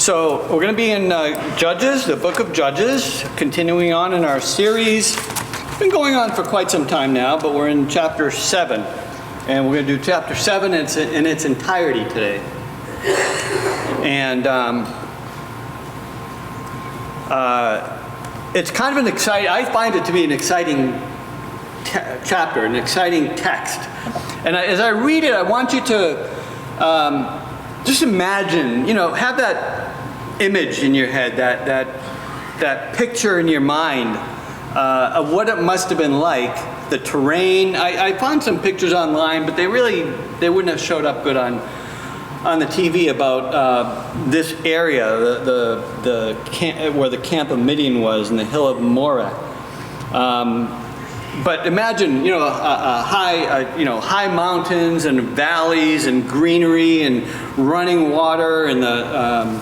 So we're going to be in Judges, the book of Judges, continuing on in our series. It's been going on for quite some time now, but we're in chapter 7. And we're going to do chapter 7 in its entirety today. And it's kind of an exciting, I find it to be an exciting chapter, an exciting text. And as I read it, I want you to just imagine, have that image in your head, that picture in your mind of what it must have been like, the terrain. I found some pictures online, but they wouldn't have showed up good on the TV about this area, the camp, where the camp of Midian was, in the hill of Moreh. But imagine, high mountains and valleys and greenery and running water and the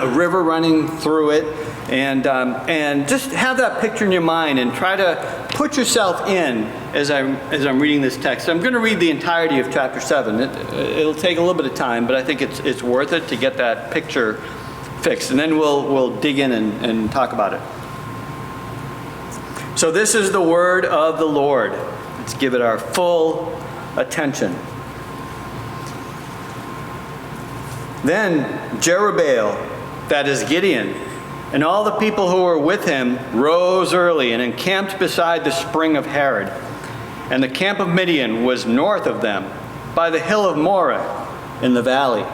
river running through it, and just have that picture in your mind and try to put yourself in as I'm reading this text. I'm going to read the entirety of chapter 7. It'll take a little bit of time, but I think it's worth it to get that picture fixed, and then we'll dig in and talk about it. So this is the word of the Lord. Let's give it our full attention. Then Jerubbaal, that is Gideon, and all the people who were with him rose early and encamped beside the spring of Harod. And the camp of Midian was north of them, by the hill of Moreh in the valley.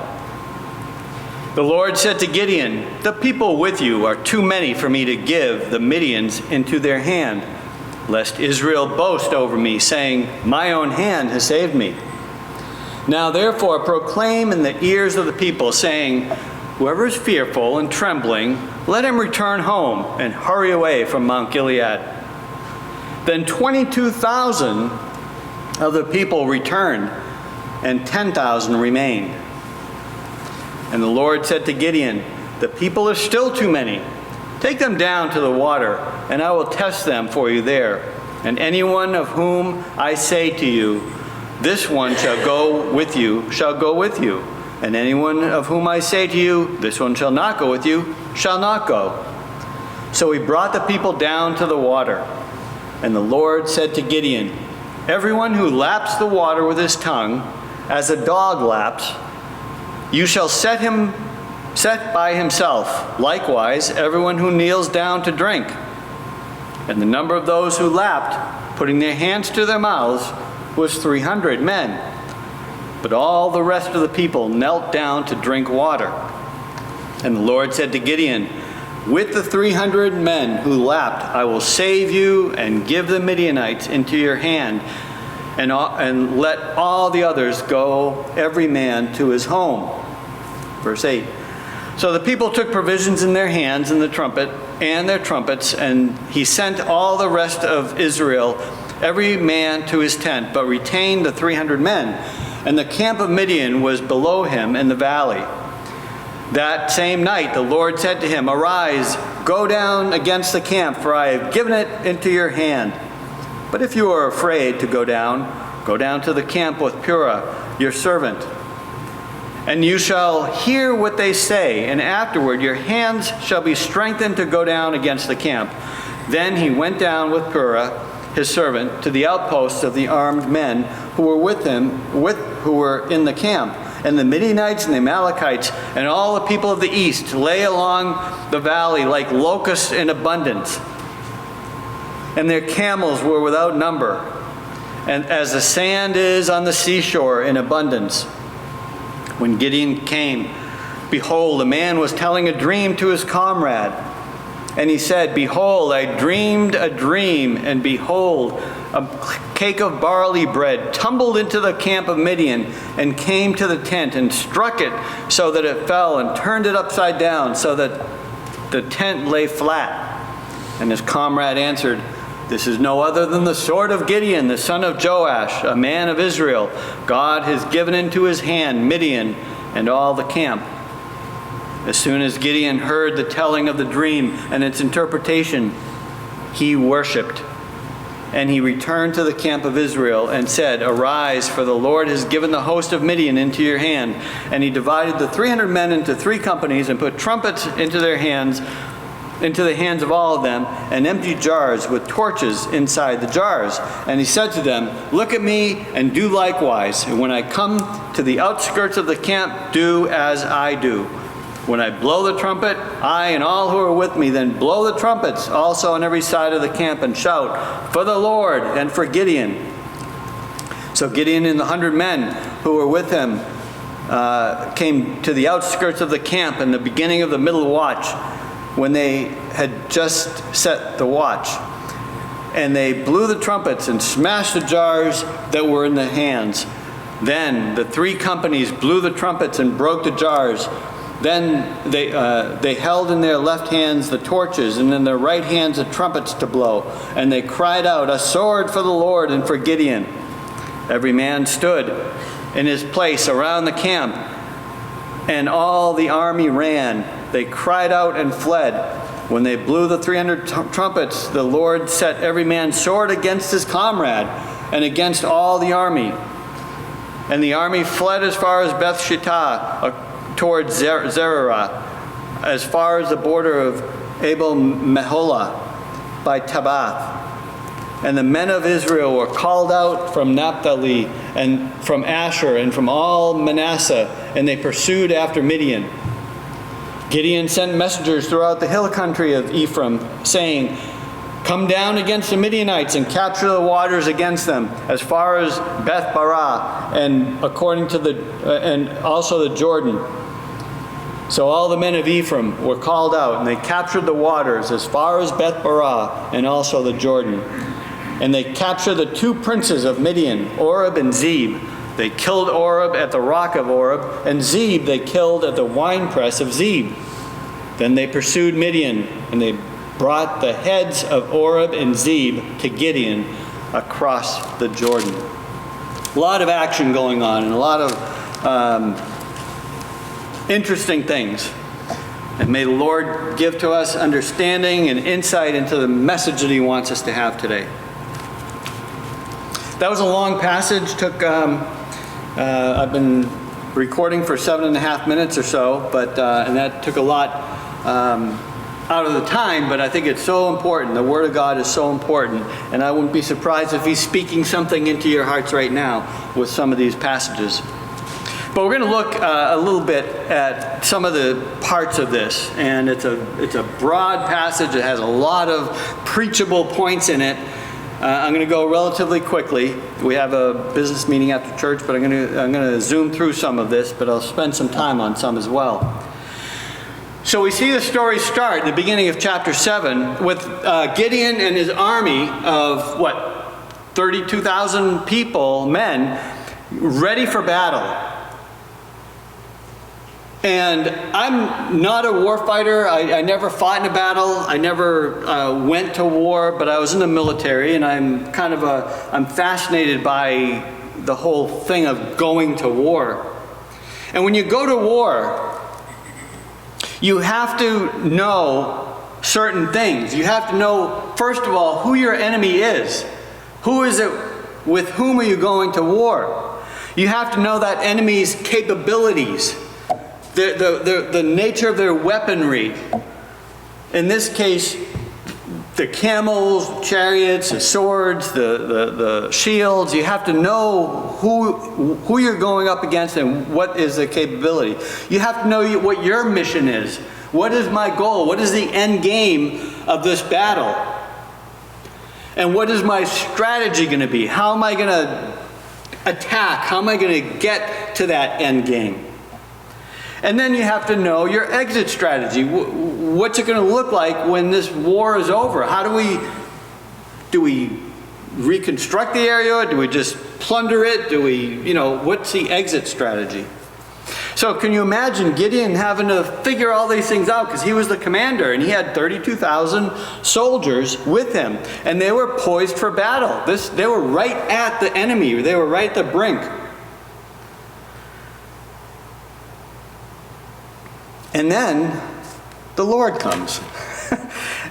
The Lord said to Gideon, "The people with you are too many for me to give the Midians into their hand, lest Israel boast over me, saying, 'My own hand has saved me.' Now therefore proclaim in the ears of the people, saying, 'Whoever is fearful and trembling, let him return home and hurry away from Mount Gilead.' Then 22,000 of the people returned, and 10,000 remained. And the Lord said to Gideon, 'The people are still too many. Take them down to the water, and I will test them for you there. And anyone of whom I say to you, this one shall go with you, shall go with you. And anyone of whom I say to you, this one shall not go with you, shall not go.' So he brought the people down to the water. And the Lord said to Gideon, 'Everyone who laps the water with his tongue, as a dog laps, you shall set by himself. Likewise, everyone who kneels down to drink.' And the number of those who lapped, putting their hands to their mouths, was 300 men. But all the rest of the people knelt down to drink water. And the Lord said to Gideon, 'With the 300 men who lapped, I will save you and give the Midianites into your hand, and let all the others go, every man to his home.'" Verse 8. So the people took provisions in their hands and their trumpets, and he sent all the rest of Israel, every man to his tent, but retained the 300 men. And the camp of Midian was below him in the valley. That same night the Lord said to him, "Arise, go down against the camp, for I have given it into your hand. But if you are afraid to go down to the camp with Purah, your servant. And you shall hear what they say, and afterward your hands shall be strengthened to go down against the camp." Then he went down with Purah, his servant, to the outposts of the armed men who were with him, who were in the camp. And the Midianites and the Amalekites and all the people of the east lay along the valley like locusts in abundance. And their camels were without number, and as the sand is on the seashore in abundance. When Gideon came, behold, a man was telling a dream to his comrade. And he said, "Behold, I dreamed a dream, and behold, a cake of barley bread tumbled into the camp of Midian and came to the tent and struck it so that it fell and turned it upside down so that the tent lay flat." And his comrade answered, "This is no other than the sword of Gideon, the son of Joash, a man of Israel. God has given into his hand Midian and all the camp." As soon as Gideon heard the telling of the dream and its interpretation, he worshipped. And he returned to the camp of Israel and said, "Arise, for the Lord has given the host of Midian into your hand." And he divided the 300 men into 3 companies and put trumpets into the hands of all of them, and empty jars with torches inside the jars. And he said to them, "Look at me and do likewise. And when I come to the outskirts of the camp, do as I do. When I blow the trumpet, I and all who are with me, then blow the trumpets also on every side of the camp and shout, 'For the Lord and for Gideon.'" So Gideon and the 100 men who were with him came to the outskirts of the camp in the beginning of the middle watch, when they had just set the watch. And they blew the trumpets and smashed the jars that were in the hands. Then the 3 companies blew the trumpets and broke the jars. Then they held in their left hands the torches, and in their right hands the trumpets to blow. And they cried out, "A sword for the Lord and for Gideon." Every man stood in his place around the camp, and all the army ran. They cried out and fled. When they blew the 300 trumpets, the Lord set every man's sword against his comrade and against all the army. And the army fled as far as Beth Shittah, towards Zererah, as far as the border of Abel Meholah by Tabbath. And the men of Israel were called out from Naphtali and from Asher and from all Manasseh, and they pursued after Midian. Gideon sent messengers throughout the hill country of Ephraim, saying, "Come down against the Midianites and capture the waters against them, as far as Beth Barah, and and also the Jordan." So all the men of Ephraim were called out, and they captured the waters as far as Beth Barah and also the Jordan. And they captured the 2 princes of Midian, Oreb and Zeb. They killed Oreb at the rock of Oreb, and Zeb they killed at the winepress of Zeb. Then they pursued Midian, and they brought the heads of Oreb and Zeb to Gideon across the Jordan. A lot of action going on, and a lot of interesting things. And may the Lord give to us understanding and insight into the message that he wants us to have today. That was a long passage. I've been recording for 7.5 minutes or so, and that took a lot out of the time, but I think it's so important. The Word of God is so important, and I wouldn't be surprised if he's speaking something into your hearts right now with some of these passages. But we're going to look a little bit at some of the parts of this, and it's a broad passage. It has a lot of preachable points in it. I'm going to go relatively quickly. We have a business meeting after church, but I'm going to zoom through some of this, but I'll spend some time on some as well. So we see the story start in the beginning of chapter 7 with Gideon and his army of 32,000 people, men, ready for battle. And I'm not a war fighter. I never fought in a battle. I never went to war, but I was in the military, and I'm fascinated by the whole thing of going to war. And when you go to war, you have to know certain things. You have to know, first of all, who your enemy is. Who is it? With whom are you going to war? You have to know that enemy's capabilities. The nature of their weaponry. In this case, the camels, chariots, the swords, the shields. You have to know who you're going up against and what is the capability. You have to know what your mission is. What is my goal? What is the end game of this battle? And what is my strategy going to be? How am I going to attack? How am I going to get to that end game? And then you have to know your exit strategy. What's it going to look like when this war is over? How do we reconstruct the area? Do we just plunder it? What's the exit strategy? So can you imagine Gideon having to figure all these things out, because he was the commander and he had 32,000 soldiers with him, and they were poised for battle. They were right at the enemy. They were right at the brink. And then the Lord comes.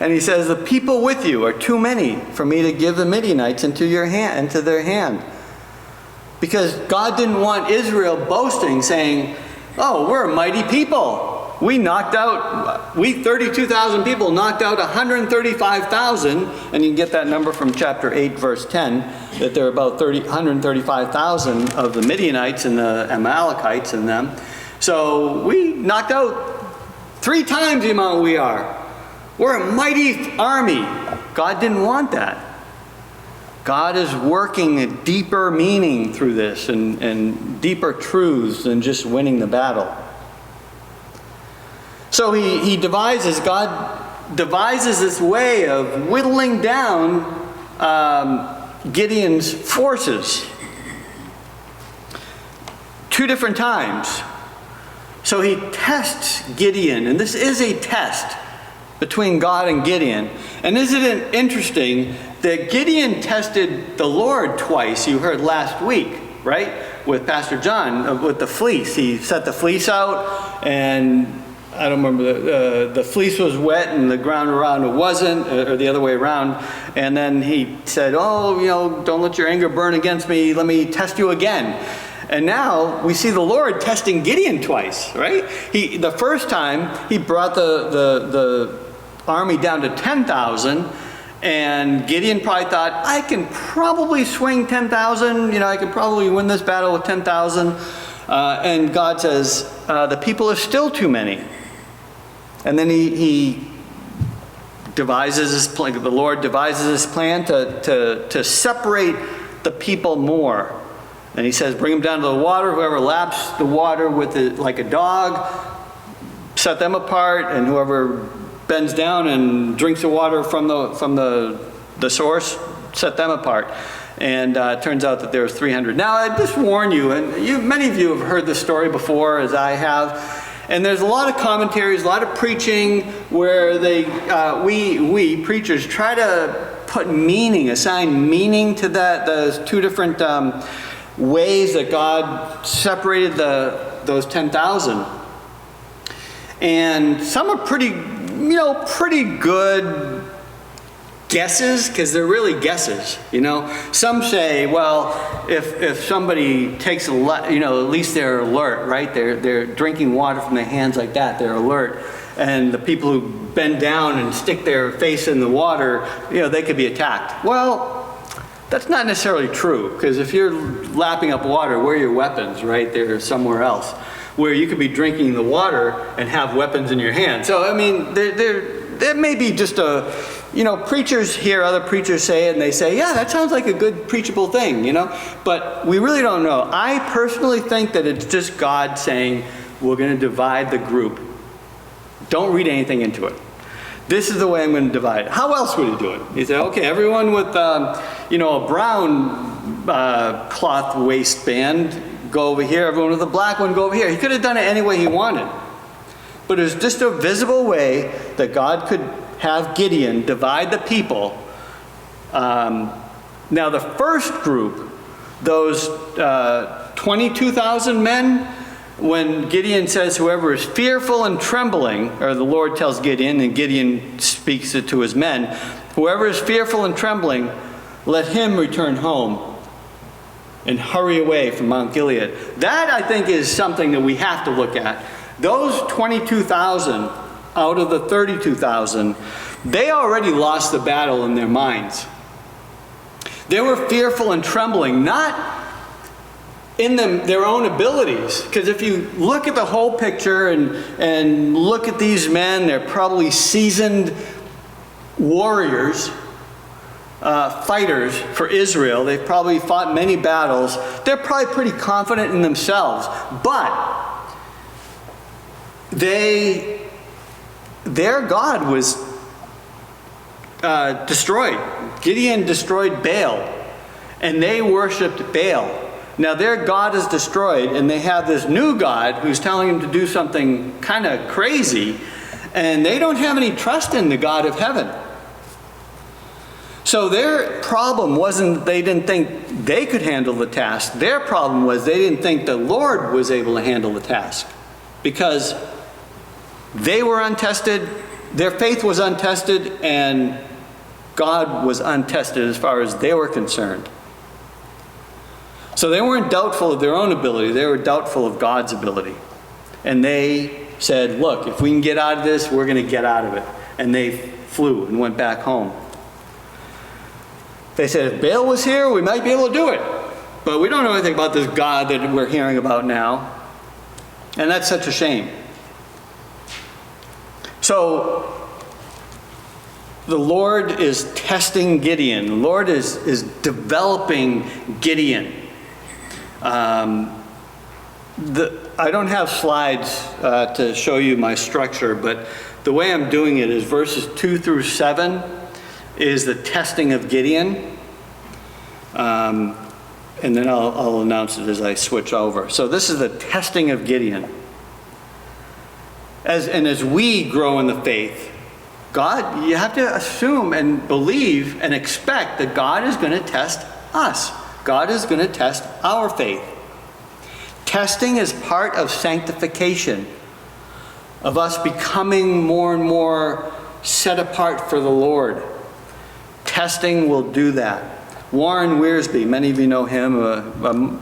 And he says, the people with you are too many for me to give the Midianites into their hand. Because God didn't want Israel boasting, saying, oh, we're a mighty people. We 32,000 people knocked out 135,000, and you can get that number from chapter 8, verse 10, that there are about 135,000 of the Midianites and the Amalekites in them. So we knocked out 3 times the amount we are. We're a mighty army. God didn't want that. God is working a deeper meaning through this and deeper truths than just winning the battle. So God devises this way of whittling down Gideon's forces 2 different times. So he tests Gideon, and this is a test between God and Gideon. And isn't it interesting that Gideon tested the Lord twice? You heard last week, right? With Pastor John, with the fleece. He set the fleece out, and I don't remember, the fleece was wet and the ground around it wasn't, or the other way around. And then he said, oh, don't let your anger burn against me. Let me test you again. And now we see the Lord testing Gideon twice, right? The first time he brought the army down to 10,000, and Gideon probably thought, I can probably swing 10,000. I can probably win this battle with 10,000. And God says, the people are still too many. And then he devises his plan. The Lord devises his plan to separate the people more. And he says, bring them down to the water. Whoever laps the water with it like a dog, set them apart. And whoever bends down and drinks the water from the source, set them apart. And it turns out that there's 300. Now, I just warn you, and many of you have heard this story before, as I have. And there's a lot of commentaries, a lot of preaching where we preachers try to put meaning, assign meaning to those 2 different ways that God separated those 10,000. And some are pretty good guesses, because they're really guesses. Some say, well, if somebody takes at least they're alert, right? They're drinking water from their hands like that, they're alert. And the people who bend down and stick their face in the water, they could be attacked. Well, that's not necessarily true, because if you're lapping up water, where are your weapons, right? They're somewhere else, where you could be drinking the water and have weapons in your hand. So, there may be just preachers hear other preachers say it, and they say, yeah, that sounds like a good preachable thing, But we really don't know. I personally think that it's just God saying, we're going to divide the group. Don't read anything into it. This is the way I'm going to divide it. How else would he do it? He said, okay, everyone with, a brown cloth waistband, go over here. Everyone with a black one, go over here. He could have done it any way he wanted. But it was just a visible way that God could have Gideon divide the people. Now the first group, those 22,000 men, when Gideon says whoever is fearful and trembling, or the Lord tells Gideon, and Gideon speaks it to his men, whoever is fearful and trembling, let him return home and hurry away from Mount Gilead. That, I think, is something that we have to look at. Those 22,000 out of the 32,000, they already lost the battle in their minds. They were fearful and trembling, not in their own abilities. Because if you look at the whole picture and look at these men, they're probably seasoned warriors, fighters for Israel. They've probably fought many battles. They're probably pretty confident in themselves. But their God was destroyed. Gideon destroyed Baal, and they worshipped Baal. Now their God is destroyed, and they have this new God who's telling them to do something kind of crazy, and they don't have any trust in the God of heaven. So their problem wasn't they didn't think they could handle the task. Their problem was they didn't think the Lord was able to handle the task, because they were untested, their faith was untested, and God was untested as far as they were concerned. So they weren't doubtful of their own ability, they were doubtful of God's ability. And they said, look, if we can get out of this, we're going to get out of it. And they flew and went back home. They said, if Baal was here, we might be able to do it. But we don't know anything about this God that we're hearing about now. And that's such a shame. So the Lord is testing Gideon. The Lord is developing Gideon. I don't have slides to show you my structure, but the way I'm doing it is verses 2 through 7 is the testing of Gideon. And then I'll announce it as I switch over. So this is the testing of Gideon. As we grow in the faith, God, you have to assume and believe and expect that God is going to test us. God is going to test our faith. Testing is part of sanctification, of us becoming more and more set apart for the Lord. Testing will do that. Warren Wiersbe, many of you know him, a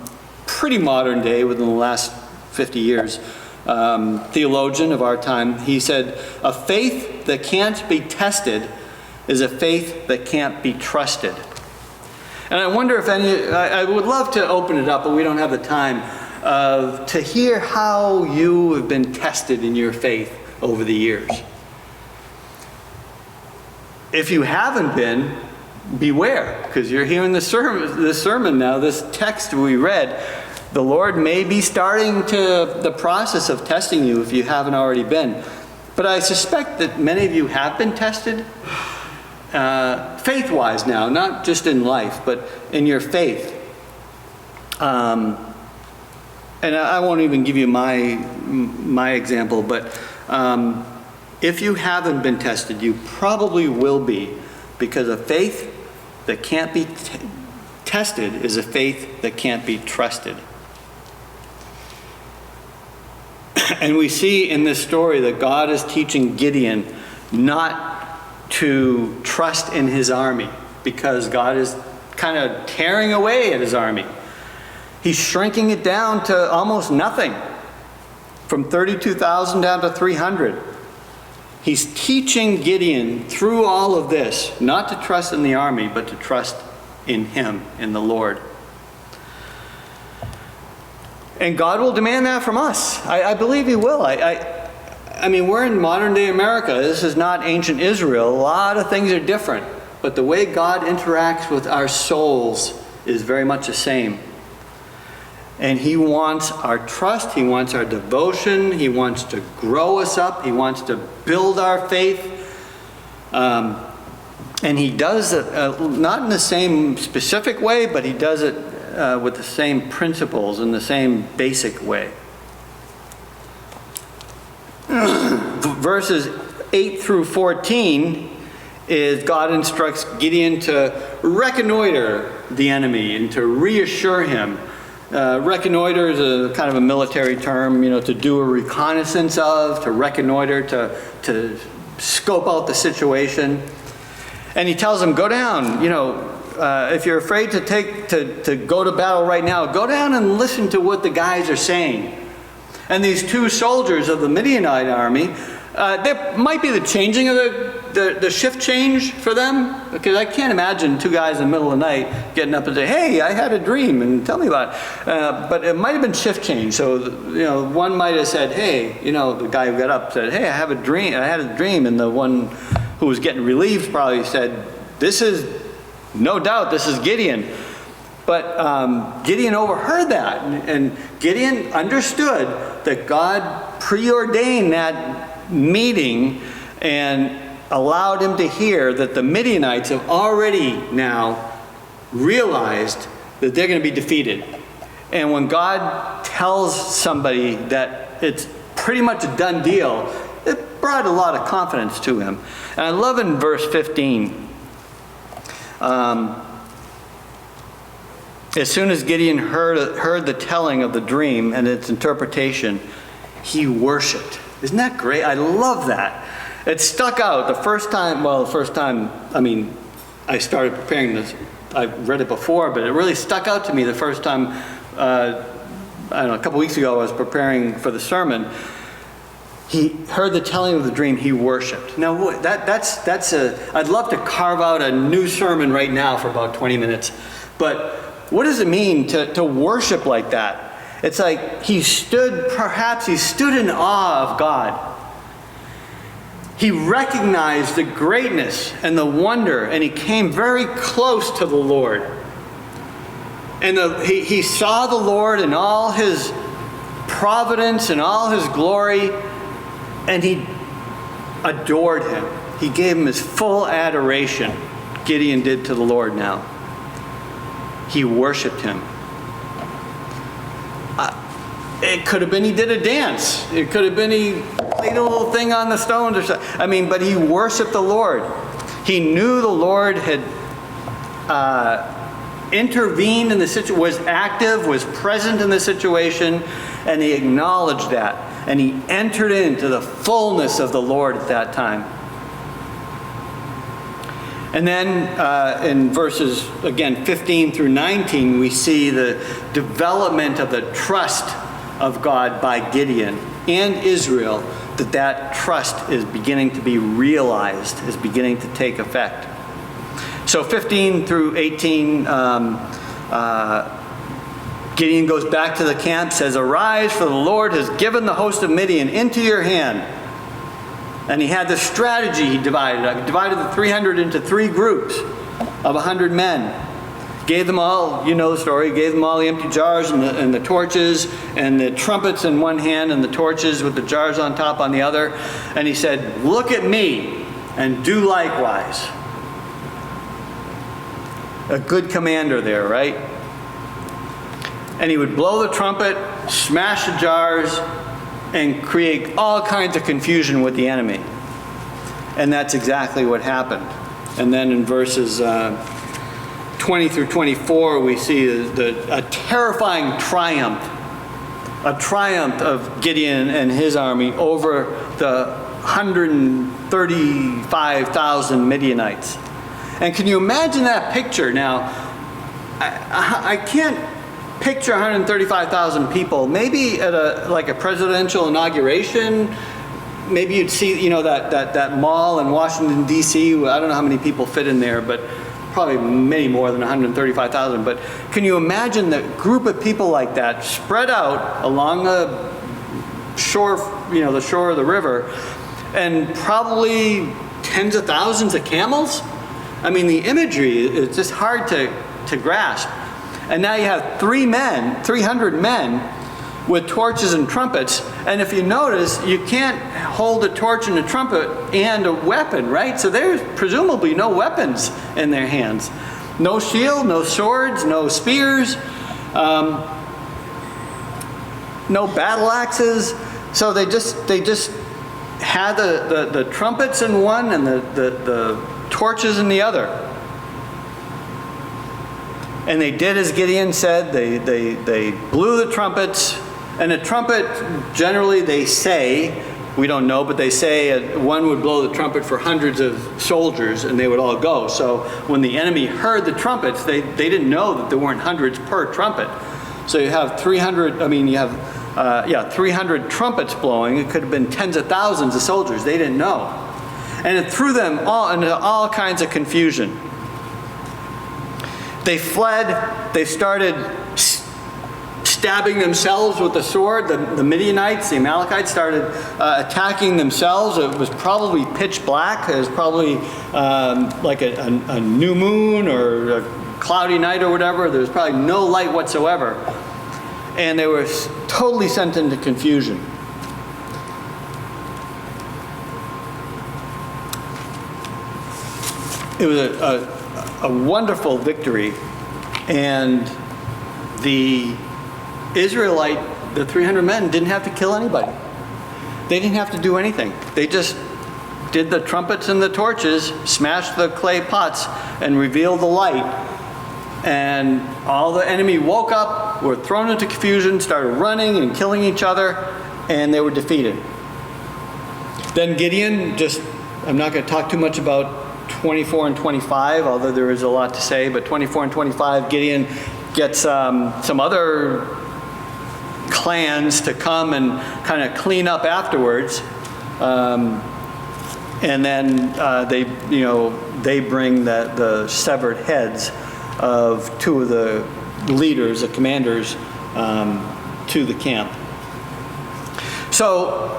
pretty modern day within the last 50 years, theologian of our time. He said, a faith that can't be tested is a faith that can't be trusted. And I wonder if I would love to open it up, but we don't have the time, to hear how you have been tested in your faith over the years. If you haven't been, beware, because you're hearing this sermon now, this text we read. The Lord may be starting the process of testing you if you haven't already been. But I suspect that many of you have been tested, faith-wise now, not just in life, but in your faith. And I won't even give you my example, but if you haven't been tested, you probably will be, because a faith that can't be tested is a faith that can't be trusted. And we see in this story that God is teaching Gideon not to trust in his army, because God is kind of tearing away at his army. He's shrinking it down to almost nothing, from 32,000 down to 300. He's teaching Gideon through all of this not to trust in the army, but to trust in him, in the Lord. And God will demand that from us. I believe he will. I mean, we're in modern day America. This is not ancient Israel. A lot of things are different. But the way God interacts with our souls is very much the same. And he wants our trust, he wants our devotion, he wants to grow us up, he wants to build our faith. And he does it not in the same specific way, but he does it with the same principles in the same basic way. Verses 8 through 14 is God instructs Gideon to reconnoiter the enemy and to reassure him. Reconnoiter is a kind of a military term, to do a reconnaissance of, to reconnoiter, to scope out the situation. And he tells him, go down, if you're afraid to go to battle right now, go down and listen to what the guys are saying. And these two soldiers of the Midianite army, there might be the changing of the shift change for them, because I can't imagine two guys in the middle of the night getting up and say, hey, I had a dream, and tell me about it. But it might have been shift change. So, one might have said, hey, the guy who got up said, hey, I had a dream. And the one who was getting relieved probably said, no doubt, this is Gideon. But Gideon overheard that, and Gideon understood that God preordained that meeting and allowed him to hear that the Midianites have already now realized that they're going to be defeated. And when God tells somebody that it's pretty much a done deal, it brought a lot of confidence to him. And I love in verse 15, as soon as Gideon heard the telling of the dream and its interpretation, he worshiped. Isn't that great? I love that. It stuck out the first time, I mean, I started preparing this. I've read it before, but it really stuck out to me the first time, I don't know, a couple weeks ago I was preparing for the sermon. He heard the telling of the dream, he worshiped. Now, I'd love to carve out a new sermon right now for about 20 minutes. But what does it mean to worship like that? It's like he stood in awe of God. He recognized the greatness and the wonder, and he came very close to the Lord. And he saw the Lord in all his providence and all his glory, and he adored him. He gave him his full adoration. Gideon did to the Lord now. He worshiped him. It could have been he did a dance. It could have been he played a little thing on the stones or something. I mean, but he worshiped the Lord. He knew the Lord had intervened in the situation, was active, was present in the situation, and he acknowledged that. And he entered into the fullness of the Lord at that time. And then in verses, again, 15 through 19, we see the development of the trust of God by Gideon and Israel, that trust is beginning to be realized, is beginning to take effect. So 15 through 18, Gideon goes back to the camp, says, "Arise, for the Lord has given the host of Midian into your hand." And he had this strategy he divided. The 300 into 3 groups of 100 men. Gave them all, you know the story, gave them all the empty jars and the torches and the trumpets in one hand and the torches with the jars on top on the other. And he said, "Look at me and do likewise." A good commander there, right? And he would blow the trumpet, smash the jars, and create all kinds of confusion with the enemy. And that's exactly what happened. And then in verses 20 through 24, we see a terrifying triumph. A triumph of Gideon and his army over the 135,000 Midianites. And can you imagine that picture? Now, I can't picture 135,000 people. Maybe at a presidential inauguration, maybe you'd see, that mall in Washington, D.C. I don't know how many people fit in there, but probably many more than 135,000. But can you imagine the group of people like that spread out along the shore, the shore of the river, and probably tens of thousands of camels? I mean, the imagery is just hard to grasp. And now you have 300 men with torches and trumpets. And if you notice, you can't hold a torch and a trumpet and a weapon, right? So there's presumably no weapons in their hands. No shield, no swords, no spears, no battle axes. So they just had the trumpets in one and the torches in the other. And they did as Gideon said. They blew the trumpets. And a trumpet, generally they say, we don't know, but they say one would blow the trumpet for hundreds of soldiers and they would all go. So when the enemy heard the trumpets, they didn't know that there weren't hundreds per trumpet. So you have 300 trumpets blowing. It could have been tens of thousands of soldiers. They didn't know. And it threw them all into all kinds of confusion. They fled. They started stabbing themselves with the sword. The Midianites, the Amalekites, started attacking themselves. It was probably pitch black. It was probably like a new moon or a cloudy night or whatever. There was probably no light whatsoever. And they were totally sent into confusion. It was a wonderful victory, and the Israelite, the 300 men, didn't have to kill anybody. They didn't have to do anything. They just did the trumpets and the torches, smashed the clay pots, and revealed the light. And all the enemy woke up, were thrown into confusion, started running and killing each other, and they were defeated. Then Gideon, I'm not going to talk too much about 24 and 25, although there is a lot to say, but 24 and 25, Gideon gets some other clans to come and kind of clean up afterwards. And then they bring the severed heads of two of the leaders, the commanders, to the camp. So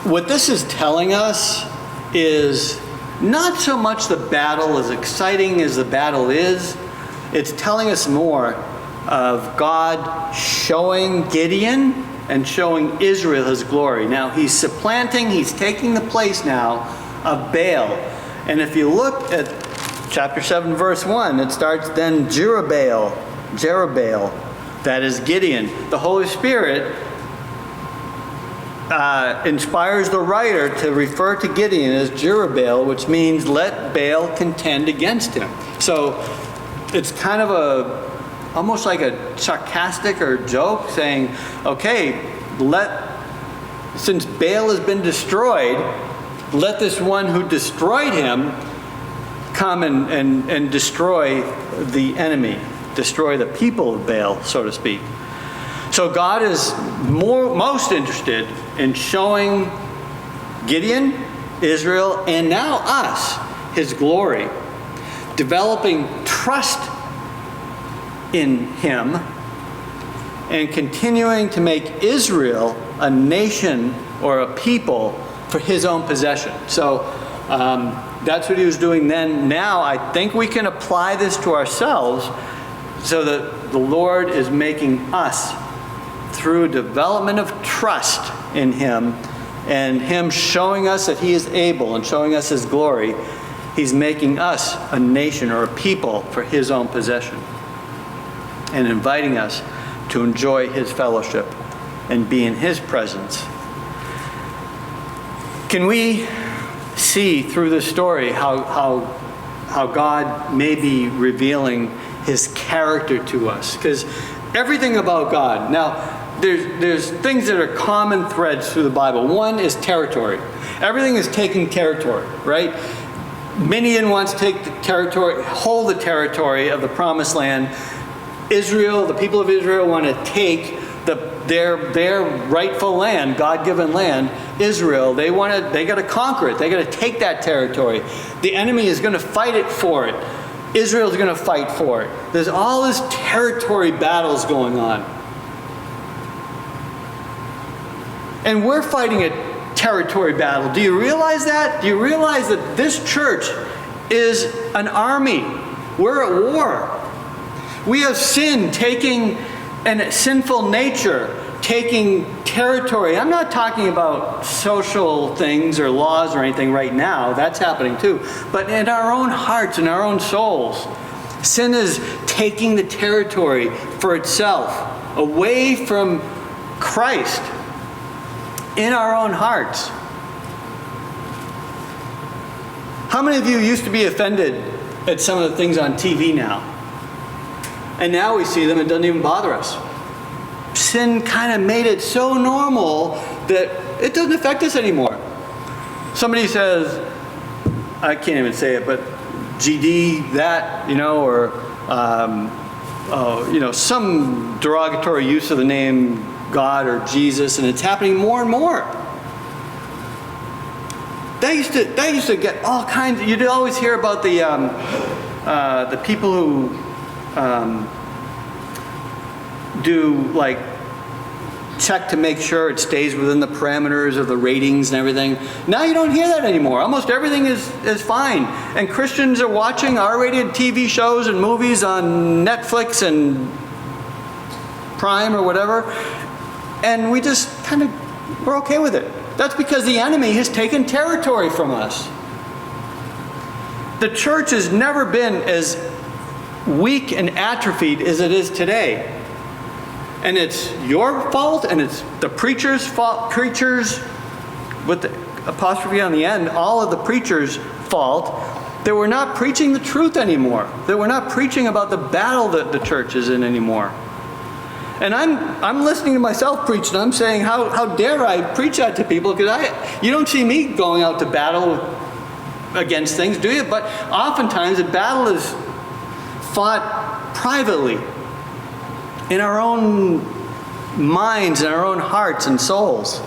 what this is telling us is not so much the battle, as exciting as the battle is, it's telling us more of God showing Gideon and showing Israel his glory. Now he's taking the place now of Baal. And if you look at chapter 7, verse 1, it starts, then Jerubbaal, that is Gideon. The Holy Spirit inspires the writer to refer to Gideon as Jerubbaal, which means let Baal contend against him. So it's kind of almost like a sarcastic or joke saying, okay, since Baal has been destroyed, let this one who destroyed him come and destroy the enemy, destroy the people of Baal, so to speak. So God is most interested in showing Gideon, Israel, and now us, his glory, developing trust in him, and continuing to make Israel a nation or a people for his own possession. So that's what he was doing then. Now I think we can apply this to ourselves, so that the Lord is making us, through development of trust in him and him showing us that he is able and showing us his glory, he's making us a nation or a people for his own possession, and inviting us to enjoy his fellowship and be in his presence. Can we see through this story how God may be revealing his character to us? Because everything about God, now there's things that are common threads through the Bible. One is territory. Everything is taking territory, right? Midian wants to take the territory, hold the territory of the promised land. Israel, the people of Israel, want to take their rightful land, God-given land. Israel, they got to conquer it. They got to take that territory. The enemy is going to fight it for it. Israel's going to fight for it. There's all these territory battles going on. And we're fighting a territory battle. Do you realize that? Do you realize that this church is an army? We're at war. We have sin taking, and sinful nature taking territory. I'm not talking about social things or laws or anything right now. That's happening too. But in our own hearts, in our own souls, sin is taking the territory for itself, away from Christ, in our own hearts. How many of you used to be offended at some of the things on TV now? And now we see them, it doesn't even bother us. Sin kind of made it so normal that it doesn't affect us anymore. Somebody says, I can't even say it, but GD that, or some derogatory use of the name God or Jesus, and it's happening more and more. They used to get all kinds. You'd always hear about the people who do like check to make sure it stays within the parameters of the ratings and everything. Now you don't hear that anymore. Almost everything is fine. And Christians are watching R-rated TV shows and movies on Netflix and Prime or whatever, and we just we're okay with it. That's because the enemy has taken territory from us. The church has never been as weak and atrophied as it is today. And it's your fault, and it's the preacher's fault. Preachers, with the apostrophe on the end, all of the preachers' fault, that we're not preaching the truth anymore. That we're not preaching about the battle that the church is in anymore. And I'm listening to myself preach, and I'm saying, how dare I preach that to people? Because you don't see me going out to battle against things, do you? But oftentimes the battle is fought privately in our own minds, in our own hearts and souls.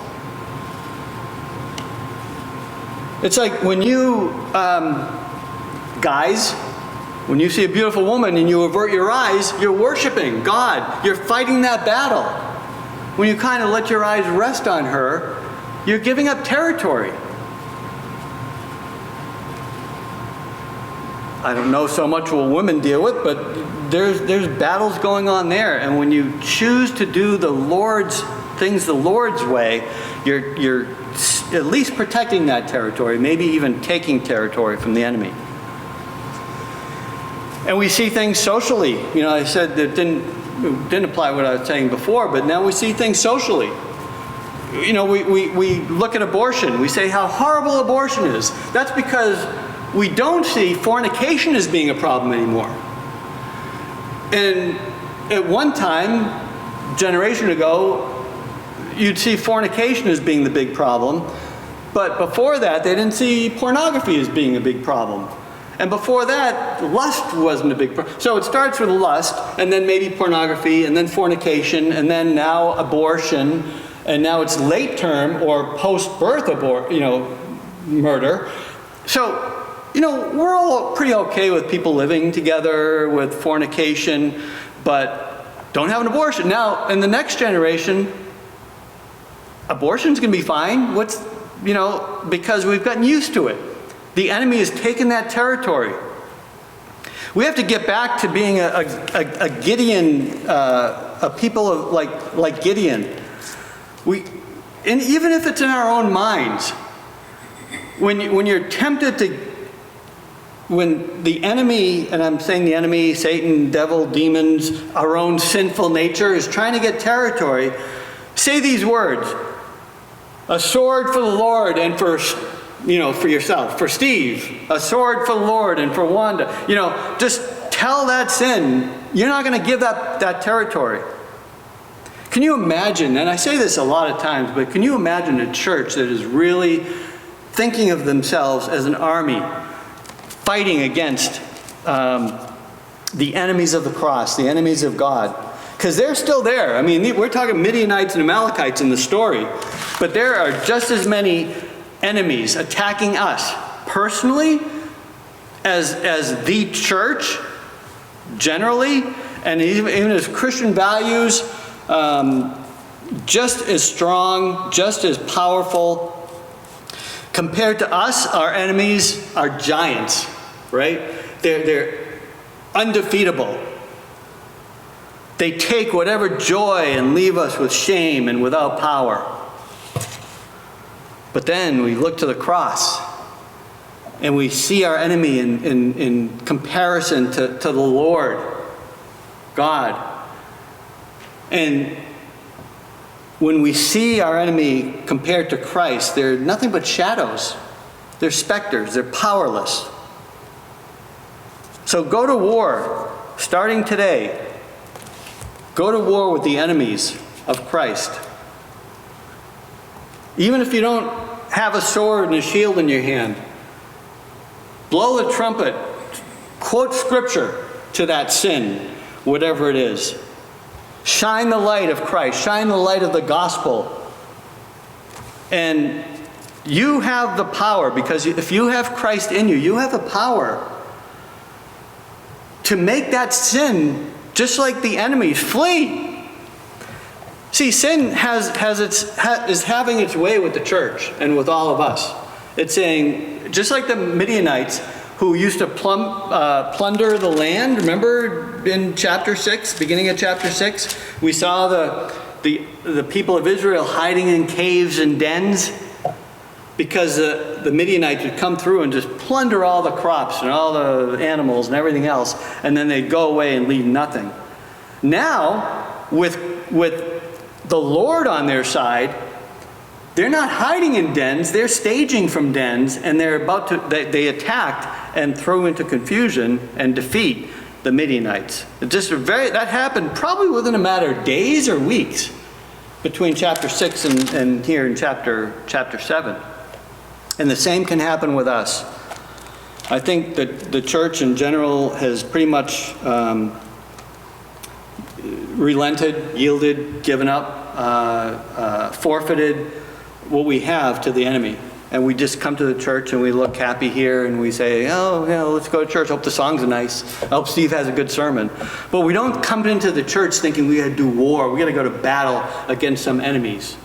It's like when you, guys, when you see a beautiful woman and you avert your eyes, you're worshiping God. You're fighting that battle. When you kind of let your eyes rest on her, you're giving up territory. I don't know so much what women deal with, but there's battles going on there. And when you choose to do the Lord's things the Lord's way, you're at least protecting that territory, maybe even taking territory from the enemy. And we see things socially. You know, I said that didn't apply what I was saying before, but now we see things socially. You know, we look at abortion. We say how horrible abortion is. That's because we don't see fornication as being a problem anymore. And at one time, a generation ago, you'd see fornication as being the big problem. But before that, they didn't see pornography as being a big problem. And before that, lust wasn't a big problem. So it starts with lust, and then maybe pornography, and then fornication, and then now abortion, and now it's late term or post-birth murder. So, you know, we're all pretty okay with people living together with fornication, but don't have an abortion. Now, in the next generation, abortion's going to be fine. Because we've gotten used to it. The enemy has taken that territory. We have to get back to being a Gideon, a people of like Gideon. And even if it's in our own minds, when you're tempted to, when the enemy, and I'm saying the enemy, Satan, devil, demons, our own sinful nature is trying to get territory, say these words: a sword for the Lord and for yourself. For Steve, a sword for the Lord, and for Wanda. Just tell that sin, you're not going to give that territory. Can you imagine, and I say this a lot of times, but can you imagine a church that is really thinking of themselves as an army fighting against the enemies of the cross, the enemies of God? Because they're still there. I mean, we're talking Midianites and Amalekites in the story, but there are just as many enemies attacking us personally as the church generally, and even as Christian values, just as strong, just as powerful. Compared to us, our enemies are giants, right? They're undefeatable. They take whatever joy and leave us with shame and without power. But then we look to the cross and we see our enemy in comparison to the Lord, God. And when we see our enemy compared to Christ, they're nothing but shadows. They're specters. They're powerless. So go to war, starting today. Go to war with the enemies of Christ. Even if you don't have a sword and a shield in your hand, blow the trumpet, quote scripture to that sin, whatever it is. Shine the light of Christ, shine the light of the gospel. And you have the power, because if you have Christ in you, you have the power to make that sin, just like the enemies, flee. See, sin is having its way with the church and with all of us. It's saying, just like the Midianites who used to plunder the land. Remember in chapter 6, beginning of chapter 6, we saw the people of Israel hiding in caves and dens because the Midianites would come through and just plunder all the crops and all the animals and everything else, and then they'd go away and leave nothing. Now, with the Lord on their side, they're not hiding in dens, they're staging from dens, and they attacked and threw into confusion and defeat the Midianites. That happened probably within a matter of days or weeks between chapter 6 and here in chapter 7. And the same can happen with us. I think that the church in general has pretty much relented, yielded, given up, forfeited what we have to the enemy. And we just come to the church and we look happy here and we say, oh, let's go to church. Hope the songs are nice. I hope Steve has a good sermon. But we don't come into the church thinking we got to do war. We got to go to battle against some enemies.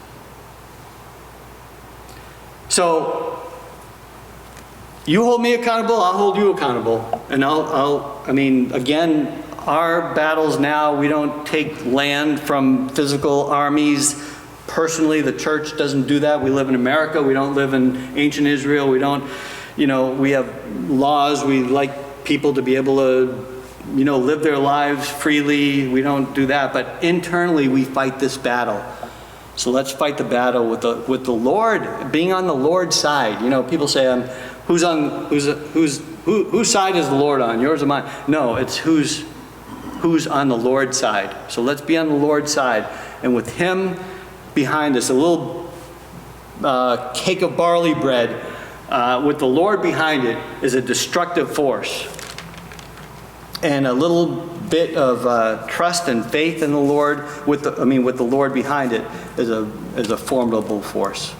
So you hold me accountable, I'll hold you accountable. And again, our battles now, we don't take land from physical armies. Personally, the church doesn't do that. We live in America. We don't live in ancient Israel. We don't, we have laws. We like people to be able to, live their lives freely. We don't do that. But internally, we fight this battle. So let's fight the battle with the Lord, being on the Lord's side. People say, whose side is the Lord on? Yours or mine? No, it's who's on the Lord's side. So let's be on the Lord's side. And with Him behind us, a little cake of barley bread with the Lord behind it is a destructive force. And a little bit of trust and faith in the Lord, with the Lord behind it, is a formidable force.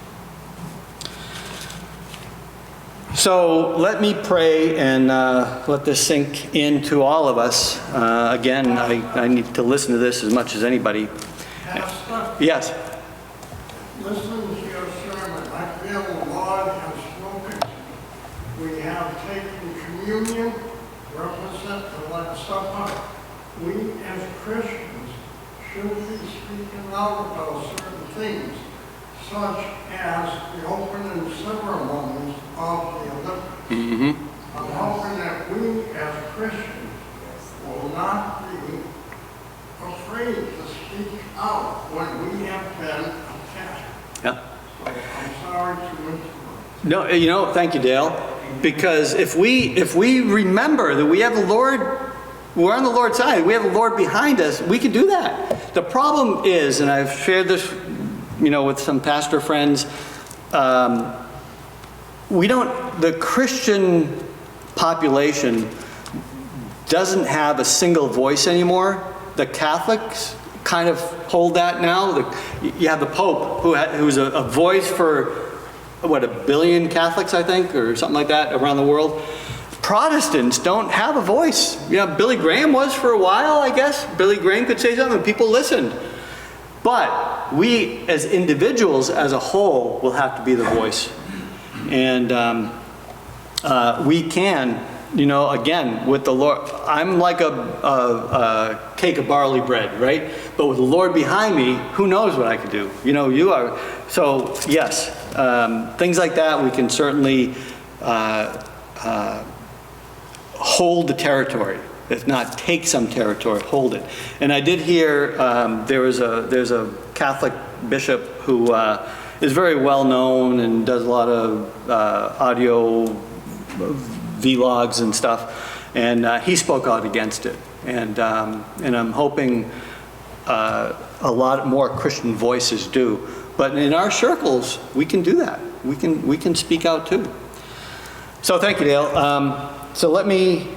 So let me pray and let this sink into all of us. Again, I need to listen to this as much as anybody. Pastor, Yes. listening to your sermon, I feel the Lord has spoken. We have taken communion, represent the Lord's Supper. We as Christians should be speaking out about certain things, such as the opening ceremonies of the Olympics. Mm-hmm. I'm hoping that we as Christians will not be afraid to speak out when we have been attacked. Yeah. So I'm sorry to interrupt. No, thank you, Dale. Because if we remember that we have the Lord, we're on the Lord's side, we have the Lord behind us, we can do that. The problem is, and I've shared this, with some pastor friends, the Christian population doesn't have a single voice anymore. The Catholics kind of hold that now. You have the Pope, who's a voice for, 1 billion Catholics, I think, or something like that around the world. Protestants don't have a voice. Billy Graham was for a while, I guess. Billy Graham could say something and people listened. But we as individuals, as a whole, will have to be the voice. And we can, again, with the Lord, I'm like a cake of barley bread, right? But with the Lord behind me, who knows what I could do? You are. So, yes, things like that, we can certainly hold the territory. If not, take some territory, hold it. And I did hear there's a Catholic bishop who is very well known and does a lot of audio vlogs and stuff, and he spoke out against it. And I'm hoping a lot more Christian voices do. But in our circles, we can do that. We can speak out too. So thank you, Dale. So let me